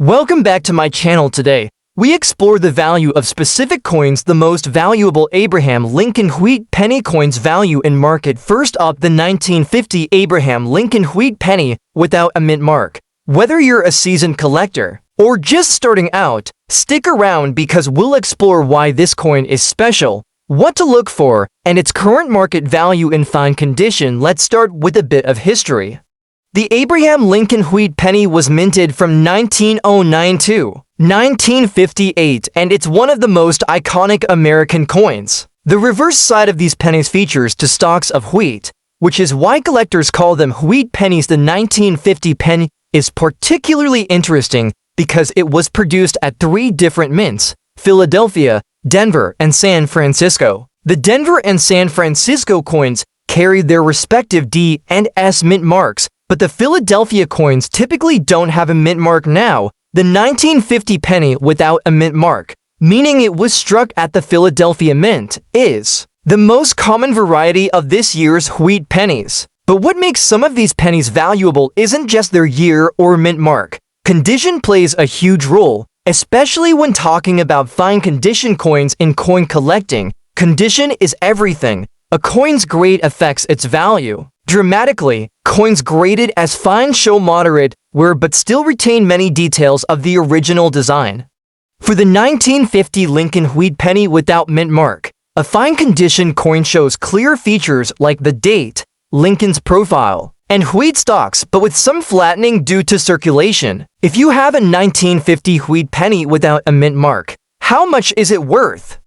Welcome back to my channel. Today, we explore the value of specific coins. The most valuable Abraham Lincoln Wheat Penny coins value in market. First up, the 1950 Abraham Lincoln Wheat Penny without a mint mark. Whether you're a seasoned collector or just starting out, stick around because we'll explore why this coin is special, what to look for, and its current market value in fine condition. Let's start with a bit of history. The Abraham Lincoln Wheat Penny was minted from 1909 to 1958, and it's one of the most iconic American coins. The reverse side of these pennies features two stalks of wheat, which is why collectors call them wheat pennies. The 1950 penny is particularly interesting because it was produced at three different mints: Philadelphia, Denver, and San Francisco. The Denver and San Francisco coins carry their respective D and S mint marks, but the Philadelphia coins typically don't have a mint mark. Now, the 1950 penny without a mint mark, meaning it was struck at the Philadelphia Mint, is the most common variety of this year's wheat pennies. But what makes some of these pennies valuable isn't just their year or mint mark. Condition plays a huge role, especially when talking about fine condition coins in coin collecting. Condition is everything. A coin's grade affects its value dramatically. Coins graded as fine show moderate wear but still retain many details of the original design. For the 1950 Lincoln Wheat Penny without mint mark, a fine condition coin shows clear features like the date, Lincoln's profile, and wheat stalks, but with some flattening due to circulation. If you have a 1950 wheat penny without a mint mark, how much is it worth?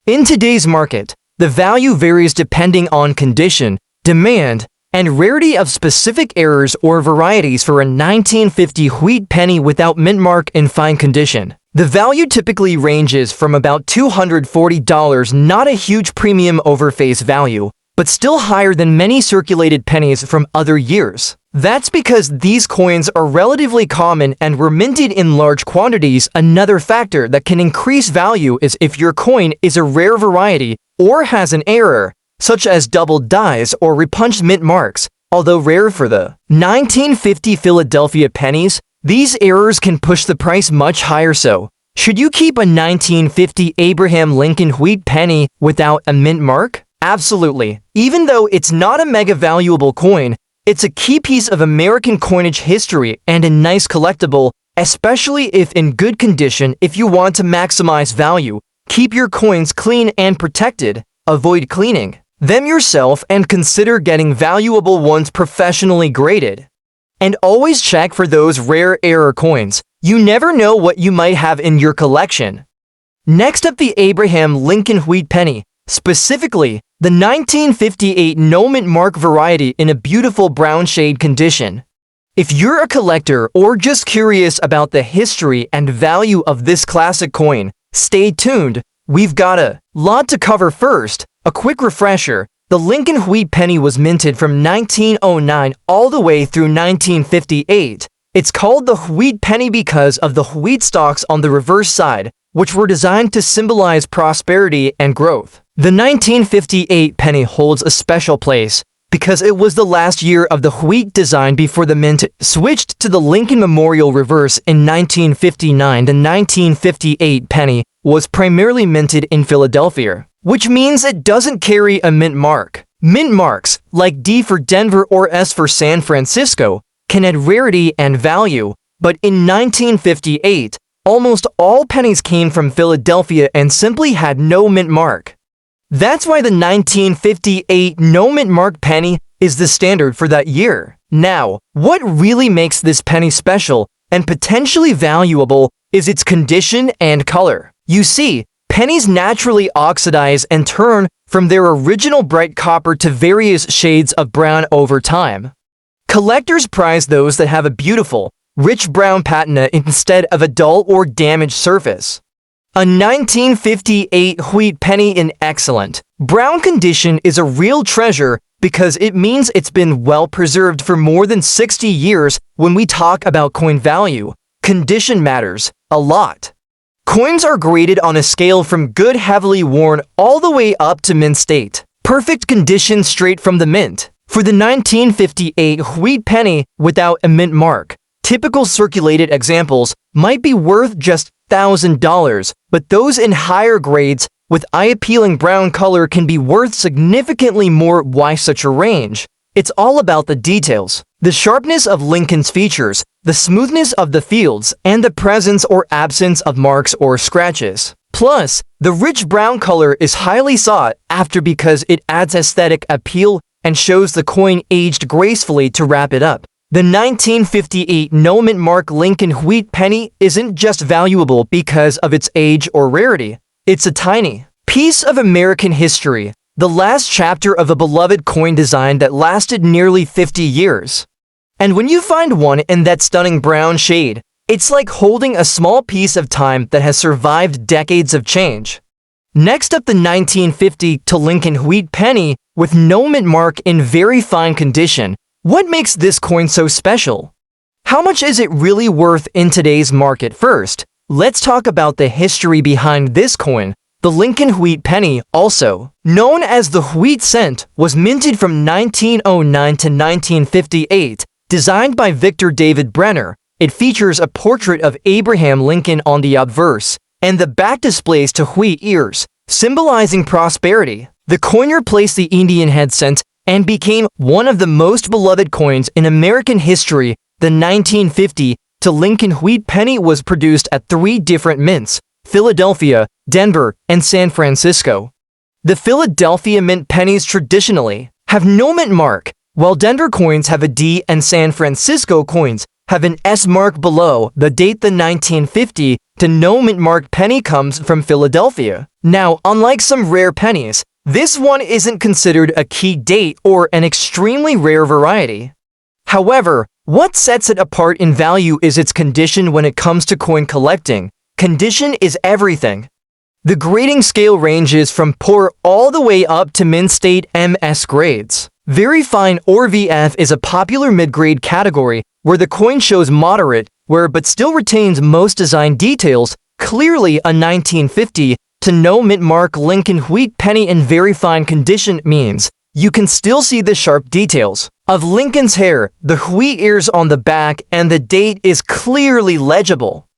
In today's market, the value varies depending on condition, demand, and rarity of specific errors or varieties. For a 1950 wheat penny without mint mark in fine condition, the value typically ranges from about $240, not a huge premium over face value, but still higher than many circulated pennies from other years. That's because these coins are relatively common and were minted in large quantities. Another factor that can increase value is if your coin is a rare variety or has an error, such as doubled dies or repunched mint marks. Although rare for the 1950 Philadelphia pennies, these errors can push the price much higher. So, should you keep a 1950 Abraham Lincoln Wheat Penny without a mint mark? Absolutely. Even though it's not a mega valuable coin, it's a key piece of American coinage history and a nice collectible, especially if in good condition. If you want to maximize value, keep your coins clean and protected. Avoid cleaning them yourself and consider getting valuable ones professionally graded. And always check for those rare error coins. You never know what you might have in your collection. Next up, the Abraham Lincoln Wheat Penny, specifically the 1958 no mint mark variety in a beautiful brown shade condition. If you're a collector or just curious about the history and value of this classic coin, stay tuned. We've got a lot to cover. First, a quick refresher. The Lincoln Wheat Penny was minted from 1909 all the way through 1958. It's called the wheat penny because of the wheat stalks on the reverse side, which were designed to symbolize prosperity and growth. The 1958 penny holds a special place because it was the last year of the wheat design before the mint switched to the Lincoln Memorial reverse in 1959. The 1958 penny was primarily minted in Philadelphia, which means it doesn't carry a mint mark. Mint marks, like D for Denver or S for San Francisco, can add rarity and value, but in 1958, almost all pennies came from Philadelphia and simply had no mint mark. That's why the 1958 no mint mark penny is the standard for that year. Now, what really makes this penny special and potentially valuable is its condition and color. You see, pennies naturally oxidize and turn from their original bright copper to various shades of brown over time. Collectors prize those that have a beautiful, rich brown patina instead of a dull or damaged surface. A 1958 wheat penny in excellent brown condition is a real treasure because it means it's been well preserved for more than 60 years. When we talk about coin value, condition matters a lot. Coins are graded on a scale from good heavily worn all the way up to mint state, perfect condition straight from the mint. For the 1958 wheat penny without a mint mark, Typical circulated examples might be worth just $1,000, but those in higher grades with eye-appealing brown color can be worth significantly more. Why such a range? It's all about the details. The sharpness of Lincoln's features, the smoothness of the fields, and the presence or absence of marks or scratches. Plus, the rich brown color is highly sought after because it adds aesthetic appeal and shows the coin aged gracefully. To wrap it up, the 1958 no mint mark Lincoln wheat penny isn't just valuable because of its age or rarity. It's a tiny piece of American history, the last chapter of a beloved coin design that lasted nearly 50 years. And when you find one in that stunning brown shade, it's like holding a small piece of time that has survived decades of change. Next up, the 1950 Lincoln wheat penny with no mint mark in very fine condition. What makes this coin so special? How much is it really worth in today's market? First, let's talk about the history behind this coin. The Lincoln wheat penny, also known as the wheat cent, was minted from 1909 to 1958, designed by Victor David Brenner. It features a portrait of Abraham Lincoln on the obverse, and the back displays two wheat ears, symbolizing prosperity. The coin replaced the Indian head cent and became one of the most beloved coins in American history. The 1950 Lincoln wheat penny was produced at 3 different mints: Philadelphia, Denver, and San Francisco. The Philadelphia mint pennies traditionally have no mint mark, while Denver coins have a D and San Francisco coins have an S mark below the date. The 1950 no mint mark penny comes from Philadelphia. Now, unlike some rare pennies, this one isn't considered a key date or an extremely rare variety. However, what sets it apart in value is its condition. When it comes to coin collecting, condition is everything. The grading scale ranges from poor all the way up to mint state MS grades. Very fine or VF is a popular mid-grade category where the coin shows moderate wear but still retains most design details. Clearly, a 1950 no mint mark Lincoln wheat penny in very fine condition means you can still see the sharp details of Lincoln's hair, the wheat ears on the back, and the date is clearly legible.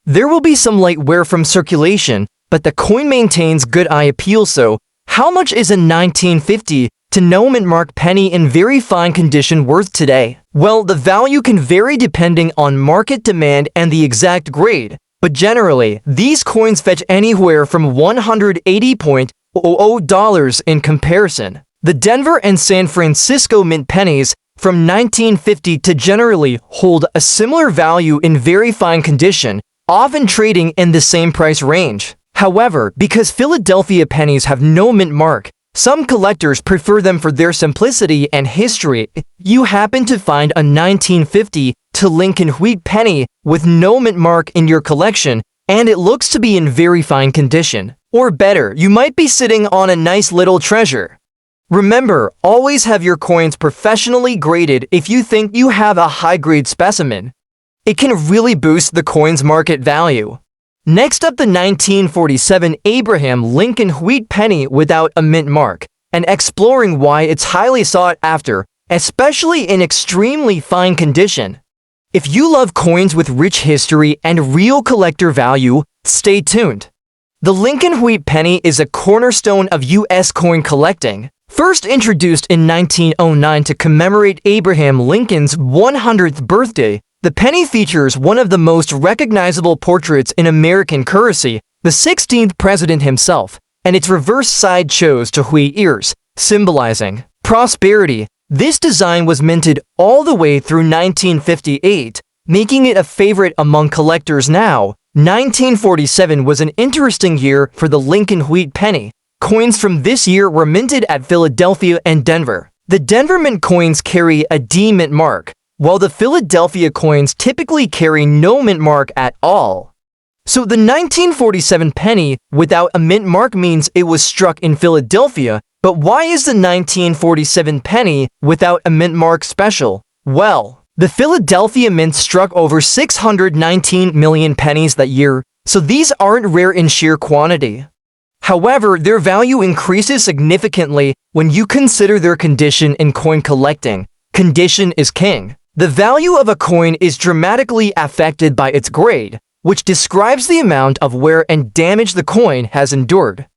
There will be some light wear from circulation, but the coin maintains good eye appeal. So, how much is a 1950 no mint mark penny in very fine condition worth today? Well, the value can vary depending on market demand and the exact grade, but generally, these coins fetch anywhere from $180.00 in comparison. The Denver and San Francisco mint pennies from 1950 generally hold a similar value in very fine condition, often trading in the same price range. However, because Philadelphia pennies have no mint mark, some collectors prefer them for their simplicity and history. If you happen to find a 1950 Lincoln wheat penny with no mint mark in your collection, and it looks to be in very fine condition, or better, you might be sitting on a nice little treasure. Remember, always have your coins professionally graded. If you think you have a high-grade specimen, it can really boost the coin's market value. Next up, the 1947 Abraham Lincoln wheat penny without a mint mark, and exploring why it's highly sought after, especially in extremely fine condition. If you love coins with rich history and real collector value, stay tuned. The Lincoln wheat penny is a cornerstone of U.S. coin collecting. First introduced in 1909 to commemorate Abraham Lincoln's 100th birthday, the penny features one of the most recognizable portraits in American currency, the 16th president himself, and its reverse side shows two wheat ears, symbolizing prosperity. This design was minted all the way through 1958, making it a favorite among collectors now. 1947 was an interesting year for the Lincoln wheat penny. Coins from this year were minted at Philadelphia and Denver. The Denver mint coins carry a D mint mark, while the Philadelphia coins typically carry no mint mark at all. So the 1947 penny without a mint mark means it was struck in Philadelphia. But why is the 1947 penny without a mint mark special? Well, the Philadelphia Mint struck over 619 million pennies that year, so these aren't rare in sheer quantity. However, their value increases significantly when you consider their condition in coin collecting. Condition is king. The value of a coin is dramatically affected by its grade, which describes the amount of wear and damage the coin has endured.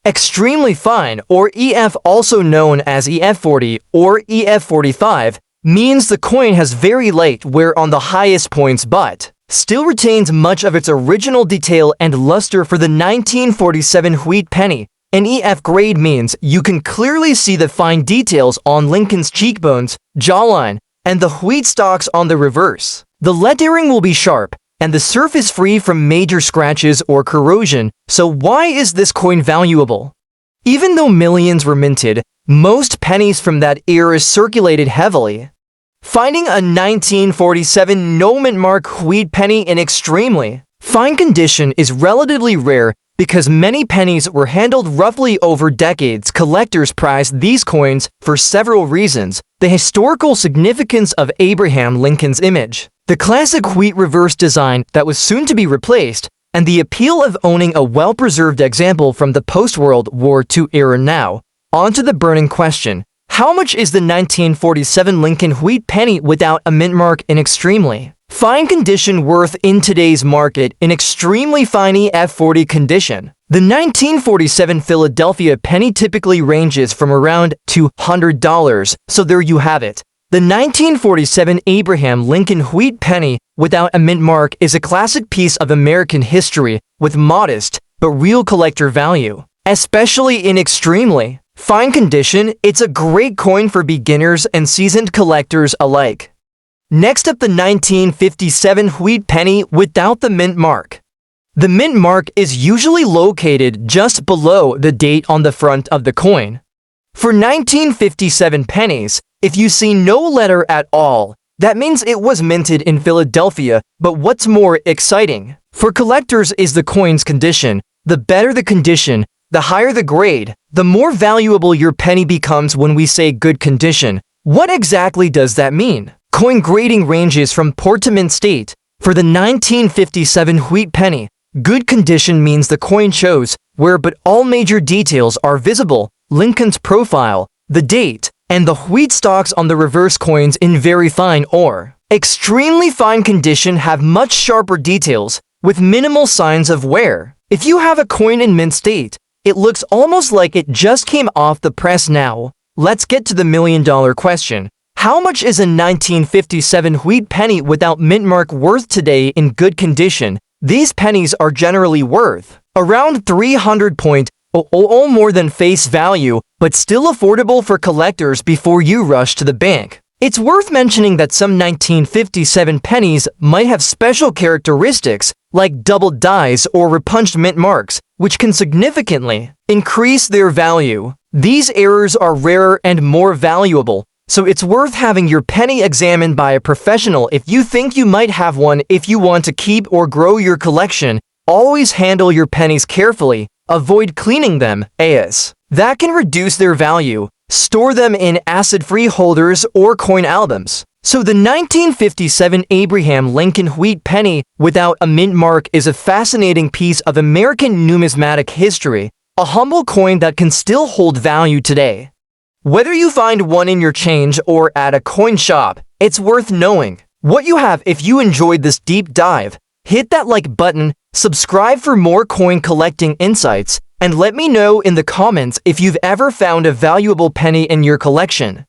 Extremely fine, or EF, also known as EF40 or EF45, means the coin has very light wear on the highest points but still retains much of its original detail and luster. For the 1947 wheat penny, an EF grade means you can clearly see the fine details on Lincoln's cheekbones, jawline, and the wheat stalks on the reverse. The lettering will be sharp, and the surface free from major scratches or corrosion. So why is this coin valuable? Even though millions were minted, most pennies from that era circulated heavily. Finding a 1947 no-mint mark wheat penny in extremely fine condition is relatively rare because many pennies were handled roughly over decades. Collectors prize these coins for several reasons: the historical significance of Abraham Lincoln's image, the classic wheat reverse design that was soon to be replaced, and the appeal of owning a well-preserved example from the post-World War II era. Now, on to the burning question: how much is the 1947 Lincoln wheat penny without a mint mark in extremely fine condition worth in today's market? In extremely fine EF40 condition, the 1947 Philadelphia penny typically ranges from around $200, so there you have it. The 1947 Abraham Lincoln wheat penny without a mint mark is a classic piece of American history with modest but real collector value. Especially in extremely fine condition, it's a great coin for beginners and seasoned collectors alike. Next up, the 1957 wheat penny without the mint mark. The mint mark is usually located just below the date on the front of the coin. For 1957 pennies, if you see no letter at all, that means it was minted in Philadelphia. But what's more exciting for collectors is the coin's condition. The better the condition, the higher the grade, the more valuable your penny becomes. When we say good condition, what exactly does that mean? Coin grading ranges from poor to mint state. For the 1957 wheat penny, good condition means the coin shows wear but all major details are visible: Lincoln's profile, the date, and the wheat stalks on the reverse. Coins in very fine or extremely fine condition have much sharper details with minimal signs of wear. If you have a coin in mint state, it looks almost like it just came off the press. Now, let's get to the million-dollar question. How much is a 1957 wheat penny without mint mark worth today in good condition? These pennies are generally worth around $300 more than face value, but still affordable for collectors before you rush to the bank. It's worth mentioning that some 1957 pennies might have special characteristics like double dies or repunched mint marks, which can significantly increase their value. These errors are rarer and more valuable, so it's worth having your penny examined by a professional if you think you might have one. If you want to keep or grow your collection, always handle your pennies carefully. Avoid cleaning them, as that can reduce their value. Store them in acid-free holders or coin albums. So the 1957 Abraham Lincoln wheat penny without a mint mark is a fascinating piece of American numismatic history, a humble coin that can still hold value today. Whether you find one in your change or at a coin shop, it's worth knowing what you have. If you enjoyed this deep dive, hit that like button, subscribe for more coin collecting insights, and let me know in the comments if you've ever found a valuable penny in your collection.